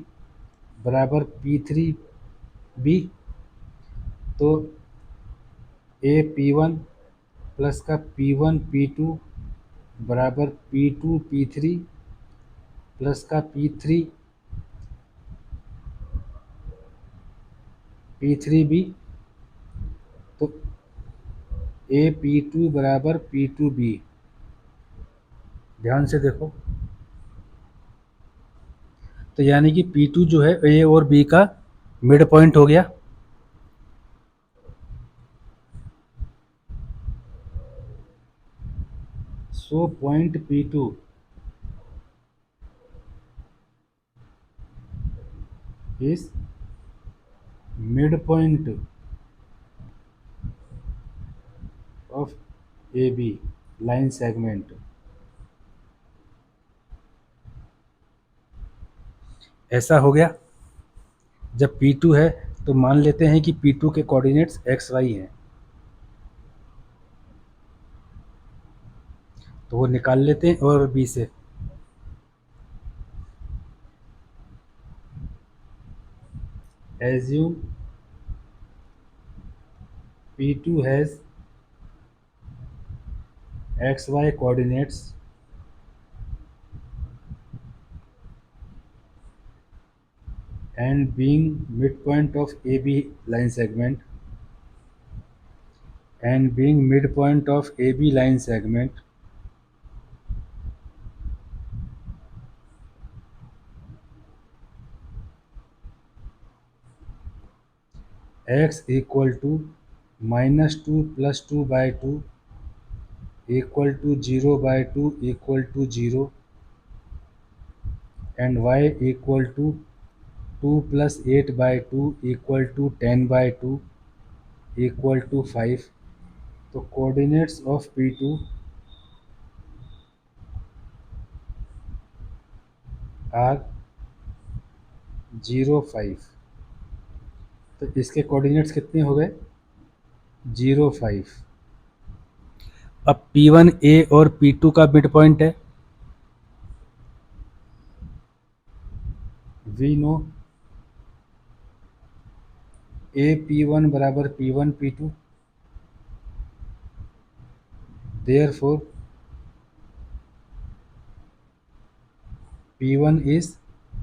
बराबर P3 B। तो ए P1 प्लस का P1 P2 बराबर P2 P3 प्लस का P3 P3B। तो ए P2 बराबर P2B। ध्यान से देखो, तो यानी कि P2 जो है ए और बी का मिड पॉइंट हो गया। So point P2 is mid point of A B line segment. ऐसा हो गया। जब P2 है तो मान लेते हैं कि P2 के कोऑर्डिनेट्स एक्स वाई हैं, तो वो निकाल लेते हैं और बी से। Assume P2 has x y coordinates and being midpoint of AB line segment and being midpoint of AB line segment, x equal to -2 plus 2 by 2 equal to 0 by 2 equal to 0 and y equal to 2 plus 8 by 2 equal to 10 by 2 equal to 5. तो coordinates of P2 are 0 5। तो इसके coordinates कितने हो गए? 0 5। अब P1 ए और P2 का mid point है। वी नो ए P1 बराबर P1 P2, therefore P1 is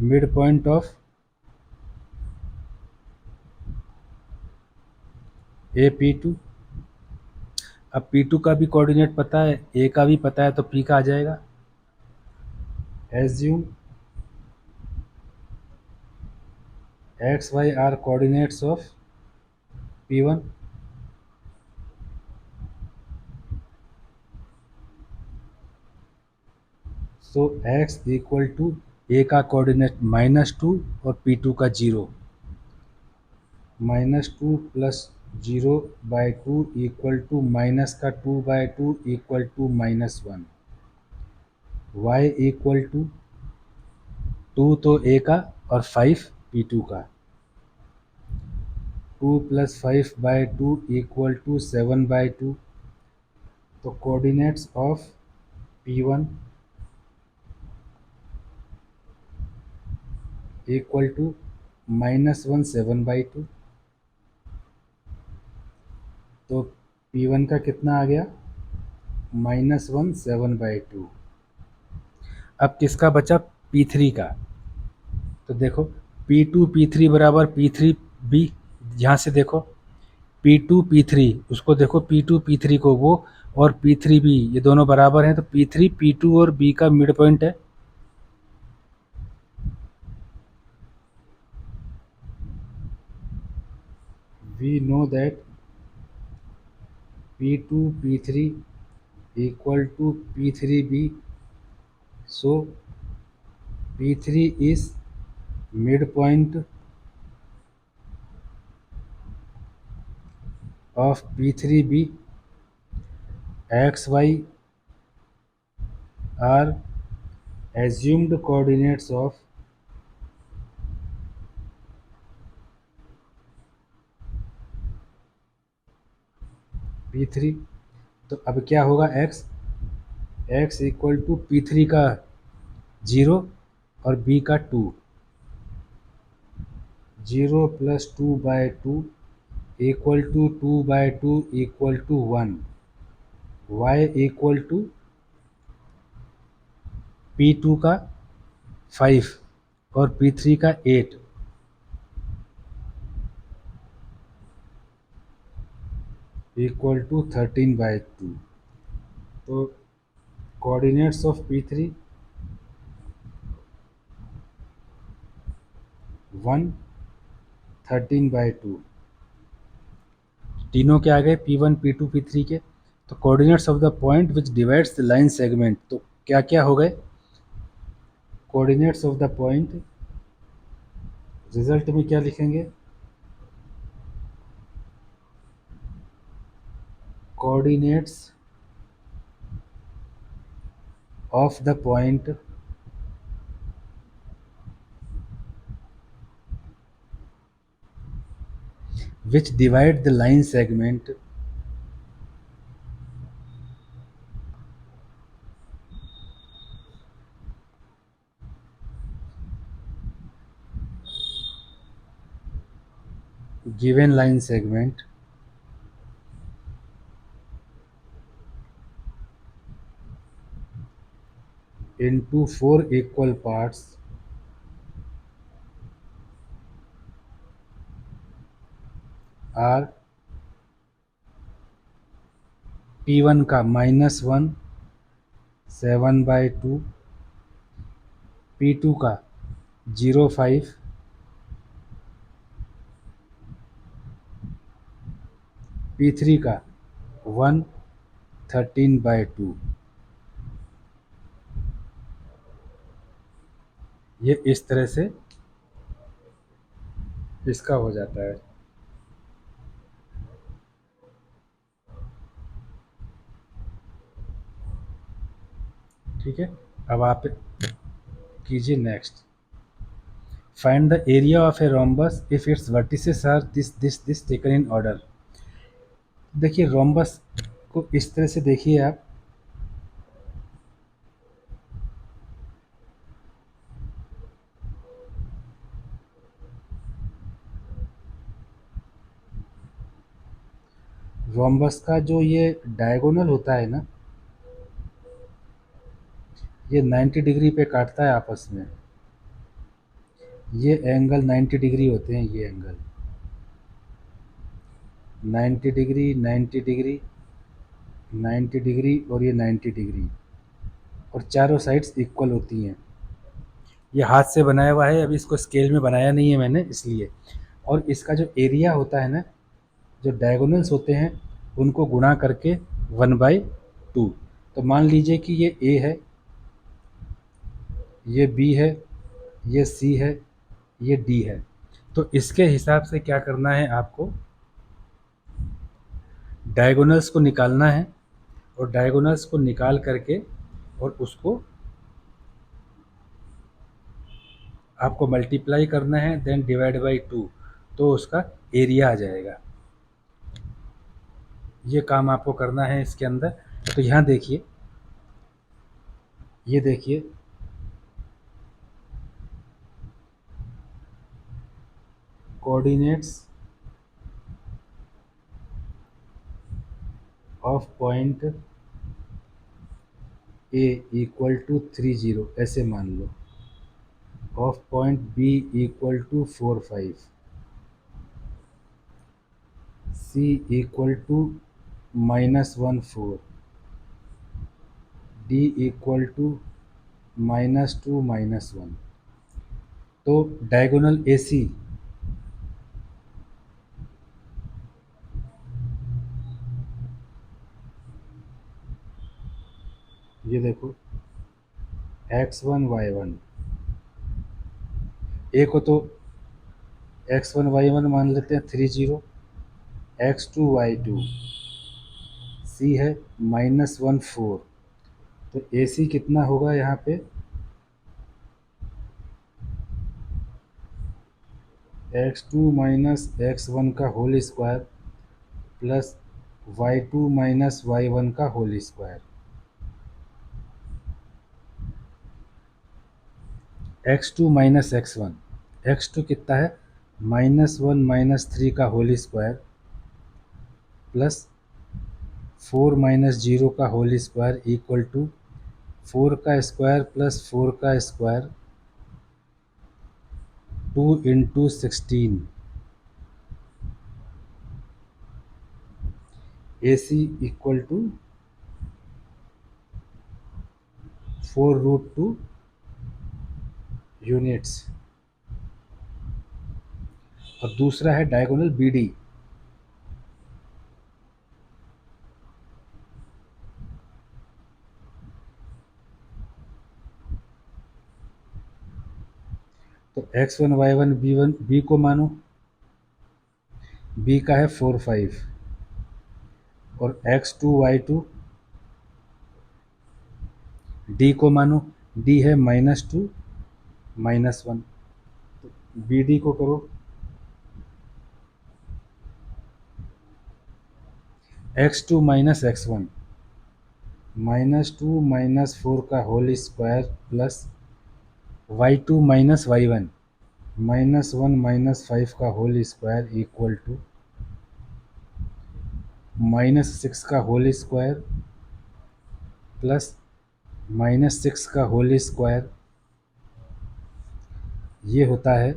mid point of A P two. अब पी टू का भी कोऑर्डिनेट पता है, ए का भी पता है, तो पी का आ जाएगा। Assume x y are coordinates of P one. So x equal to A का कोऑर्डिनेट -2 और पी टू का 0। -2 प्लस 0/2 इक्वल टू माइनस का 2/2 equal to -1। Y equal to 2 तो ए का और 5 पी टू का। 2 + 5/2 इक्वल टू 7/2। तो coordinates of P one equal to -1 7/2। तो पी वन का कितना आ गया? -1 7/2। अब किसका बचा? पी थ्री का। तो देखो पी टू पी थ्री बराबर पी थ्री बी। यहाँ से देखो पी टू पी थ्री, उसको देखो पी टू पी थ्री को, वो और पी थ्री बी, ये दोनों बराबर हैं, तो पी थ्री पी टू और बी का मिड पॉइंट है। We know that P two P three equal to P three B. So P three is mid point of P3B. X, Y are assumed coordinates of P3। तो अब क्या होगा? x equal to P3 का 0 और B का 2। 0 + 2/2 equal to 2/2 equal to 1। y equal to P2 का 5 और P3 का 8 इक्वल टू 13/2। तो कोऑर्डिनेट्स ऑफ P3 1 13/2। तीनों के आ गए P1 P2 P3 के। तो coordinates of the point which divides the line segment, तो क्या क्या हो गए? Coordinates of the point, result में क्या लिखेंगे? Coordinates of the point which divide the line segment given line segment into 4 equal parts are P1 का -1 7/2, P2 का 0.5, P3 का 1 13/2। ये इस तरह से इसका हो जाता है। ठीक है, अब आप कीजिए next. Find the area of a rhombus if its vertices are this taken in order. देखिए रोम्बस को इस तरह से देखिए आप। रोम्बस का जो ये डायगोनल होता है ना, ये 90 डिग्री पे काटता है आपस में। ये एंगल 90 डिग्री होते हैं, ये एंगल 90 डिग्री, 90 डिग्री, 90 डिग्री और ये 90 डिग्री, और चारों साइड्स इक्वल होती हैं। ये हाथ से बनाया हुआ है, अभी इसको स्केल में बनाया नहीं है मैंने इसलिए। और इसका जो एरिया होता है ना, जो डायगोनल्स होते हैं उनको गुणा करके 1/2। तो मान लीजिए कि ये ए है, ये बी है, ये सी है, ये डी है। तो इसके हिसाब से क्या करना है आपको, डायगोनल्स को निकालना है, और डायगोनल्स को निकाल करके और उसको आपको मल्टीप्लाई करना है, देन डिवाइड बाई 2, तो उसका एरिया आ जाएगा। ये काम आपको करना है इसके अंदर। तो यहाँ देखिए, ये देखिए, coordinates of point A equal to 30, ऐसे मान लो, of point B equal to 45, C equal to -14, D equal to -2 -1। तो डायगोनल ए सी, ये देखो, x1 y1, ए को तो x1 y1 मान लेते हैं 30, x2 y2, सी है -14। तो ए सी कितना होगा यहाँ पे, x2 माइनस x1 का whole square plus y2 minus y1 का whole square. x2 minus x1, x2 कितना है, -1 -3 का होल स्क्वायर प्लस 4 माइनस 0 का होल स्क्वायर इक्वल टू 4 का स्क्वायर प्लस 4 का square 2 into 16। A C equal to 4√2 units. और दूसरा है डायगोनल बी डी, तो x1 y1 b1 बी को मानो, बी का है 4 5, और x2 y2 डी को मानो, डी है -2 -1। बी डी को करो, x2 माइनस x1, -2 -4 का whole square plus y2 minus y1, -1 -5 का होल स्क्वायर इक्वल टू -6 का होल स्क्वायर प्लस -6 का होल स्क्वायर, ये होता है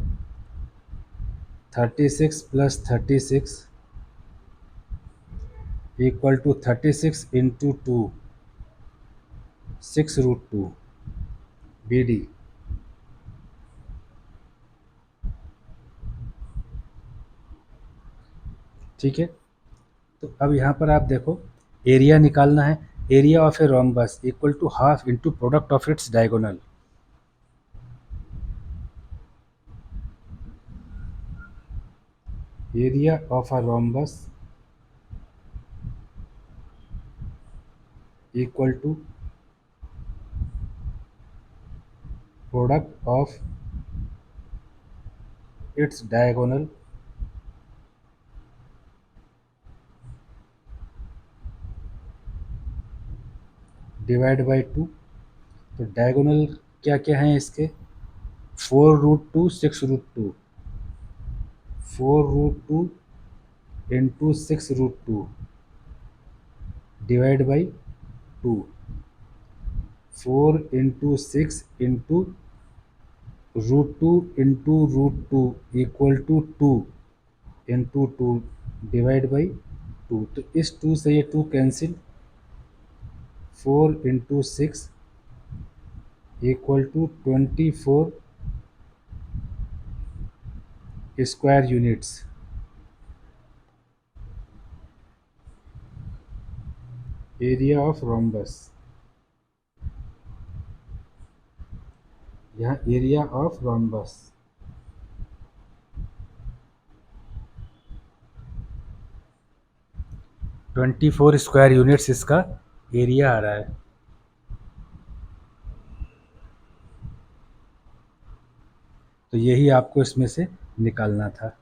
36 plus 36 equal to 36 into 2, 6√2 B D. ठीक है, तो अब यहाँ पर आप देखो, एरिया निकालना है। Area of a rhombus equal to half into product of its diagonal. Area of a rhombus equal to product of its diagonal divide by 2। तो डायगोनल क्या क्या हैं इसके, 4√2 6√2, 4√2 into 6√2 divide by 2, 4 into 6 into root 2 into root 2 equal to 2 into 2 divide by 2। तो इस 2 से ये 2 cancel, 4 into 6 equal to 24 square units. Area of rhombus, यहाँ area of rhombus 24 square units इसका एरिया आ रहा है। तो यही आपको इसमें से निकालना था।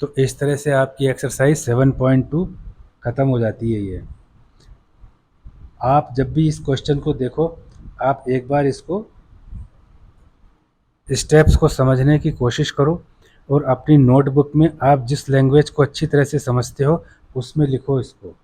तो इस तरह से आपकी एक्सरसाइज 7.2 ख़त्म हो जाती है। ये आप जब भी इस क्वेश्चन को देखो, आप एक बार इसको स्टेप्स को समझने की कोशिश करो और अपनी नोटबुक में आप जिस लैंग्वेज को अच्छी तरह से समझते हो उसमें लिखो इसको।